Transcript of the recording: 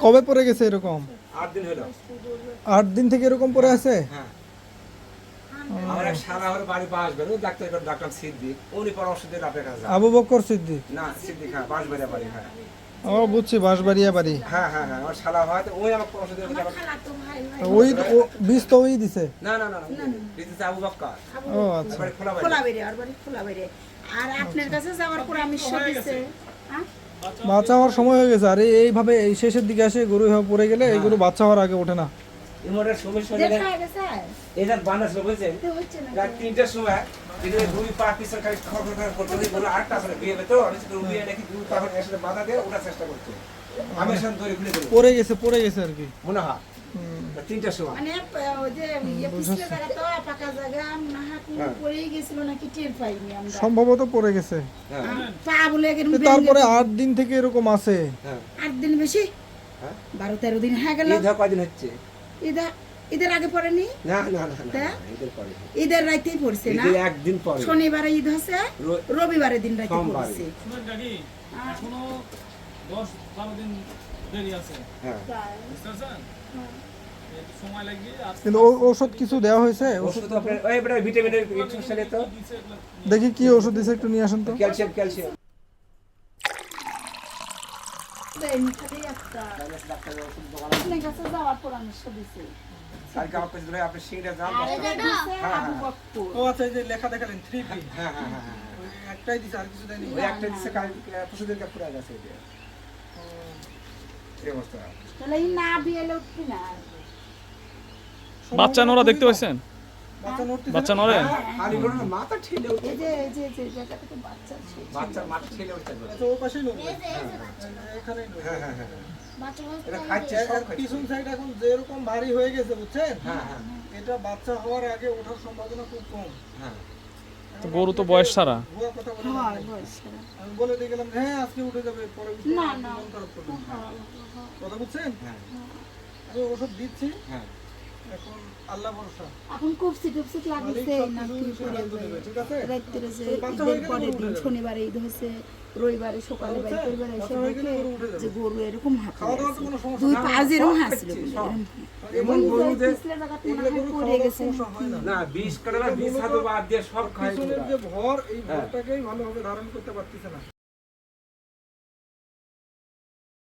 কবে পরে গেছে এরকম? 8 দিন হলো। 8 দিন থেকে এরকম পরে আছে? হ্যাঁ। আমার এক শালা আমার বাড়ি বাঁশবাড়ি, ওই ডাক্তার সিদ্দিক, উনি পরামর্শ দিয়ে আপনার কাছে যান। আবু বকর সিদ্দিক? না, সিদ্দিক, হ্যাঁ, বাঁশবাড়িয়া বাড়ি, হ্যাঁ। ও বুঝছি, বাঁশবাড়িয়া বাড়ি। হ্যাঁ হ্যাঁ হ্যাঁ, আমার শালা হয় তো ওই আমার পরামর্শ দিয়ে বলছে তো ওই বীজ তো ওই দিছে? না না না, দিতেছে আবু বকর। ও আচ্ছা। বাড়ি খোলা খোলা বেরে, আর বাড়ি খোলা বেরে। আর আপনার কাছে যাওয়ার পরামর্শ দিছে, হ্যাঁ? বাচ্চা হওয়ার সময় হয়ে গেছে। আর এইভাবে এই শেষের দিকে আসে গরু এভাবে পড়ে গেলে এই গরু বাচ্চা হওয়ার আগে ওঠে না। ইমরের সমস্যা দেখা গেছে? এটা বানাস বুঝছেন, তো হচ্ছে না। রাত 3টার সময় যদি দুই পা পিছন খালি খড়খড় করতে হয়, বলে আটটা আসলে বিয়ে তো আমি তো বিয়ে নাকি দুই পা একসাথে বাধা দিয়ে ওঠার চেষ্টা করতে, আমি সাথে ধরে খুলে দেবো, পড়ে গেছে আর কি মনে হয় 3টার সময়। মানে ওই যে পিছলে জায়গা তো পাকা জায়গা না, হাত পড়েই গেছিল নাকি টের পাইনি আমরা। সম্ভবত পড়ে গেছে। হ্যাঁ পা বলে গেল। তারপরে 8 দিন থেকে এরকম আছে। হ্যাঁ 8 দিন বেশি, হ্যাঁ 12-13 দিন হয়ে গেল। ঈদ কয়দিন হচ্ছে? ঈদের আগে পড়েনি, না না না না, ঈদের পরে, ঈদের রাতেই পড়ছে না? ঈদের একদিন পরে, শনিবারে ঈদ হচ্ছে, রবিবারের দিন রাতে সোমবারে। পড়ছে। শুনেন নাকি এখনো 10-12 দিন দেরি আছে, হ্যাঁ বুঝতে পারছেন? একটু সময় লাগবে। আর কিন্তু ওষুধ কিছু দেওয়া হয়েছে? ওষুধ তো আপনার ওই বেটা ভিটামিনের ইনজেকশন তো, দিছে এগুলা। দেখি কি ওষুধ দিছে, একটু নিয়ে আসেন তো। ক্যালসিয়াম। দেয়নি, খালি একটা। আপনার কাছে যাওয়ার পরামর্শ দিছে। কালকে আমার কাছে ধরে আপনি সিংড়া যান। আর এটা দিছে হ্যাঁ, আবু হ্যাঁ। বক্কর। ও আচ্ছা, এই যে লেখা দেখালেন 3P, হ্যাঁ হ্যাঁ হ্যাঁ হ্যাঁ, ওই একটাই দিছে, আর কিছু দেয়নি? ওই একটা দিচ্ছে কালকে পরশুদিন কা পুরা গেছে এটা, এই অবস্থা। তাহলে এই না বিয়েলে উঠবি না। বাচ্চা নোরা দেখতে পাচ্ছেন? বাচ্চা নড়তেছে বাচ্চা না? নড়ে? খালি বড় না, মাথা ঠেলে উঠে, এই যে জায়গা থেকে বাচ্চা ছিল। বাচ্চা মাথা ঠেলে উঠতে পারে। আচ্ছা, ও পাশেই নড়বে, এখানেই নড়বে। হ্যাঁ হ্যাঁ হ্যাঁ, বাচ্চা এটা খাচ্ছে সব খাচ্ছে। পিছন সাইড এখন যেরকম ভারী হয়ে গেছে বুঝছেন, হ্যাঁ হ্যাঁ এটা বাচ্চা হওয়ার আগে ওঠার সম্ভাবনা খুব কম। হ্যাঁ, তো গরু তো বয়স সারা। ভুয়া কথা বলে লাভ হয় নেই। বয়সেরা। আমি বলে দিয়ে গেলাম যে, হ্যাঁ আজকে উঠে যাবে, পরে উঠবে না, না, না। মন খারাপ করবেন না। কথা বুঝছেন? হ্যাঁ আমি ওষুধ দিচ্ছি, হ্যাঁ, এখন আল্লাহ ভরসা। এখন কুপসি টুপসি লাগছে মালিক না কি সবকিছু করে সিদ্ধান্ত নেবে, ঠিক আছে? রাত্রে যে বাচ্চা ঈদের হয়ে গেলে পরের গরু দিন উঠে যাবে। শনিবারে ঈদ হচ্ছে, রবিবারে সকালে বুঝছেন? বাড়ি পরিবার এসে বাচ্চা হয়ে গেলে দেখে গরু উঠে যাবে। যে গরু এরকম হাত খাওয়া দাওয়ার তো কোনো সমস্যা দুই না, পা সব যেরকম খাচ্ছে, হাসছিল সব। এরকম। এমন ওই গরু যে পিছলে জায়গা তো এগুলো মনে হয় গরু পড়ে খাওয়া গেছে সমস্যা হয় না। না 20 কাটা 20 হাতে বাদ দিয়ে সব খায়। পিছনের যে ভর, এই ভরটাকেই ভালোভাবে ধারণ করতে পারতেছে না।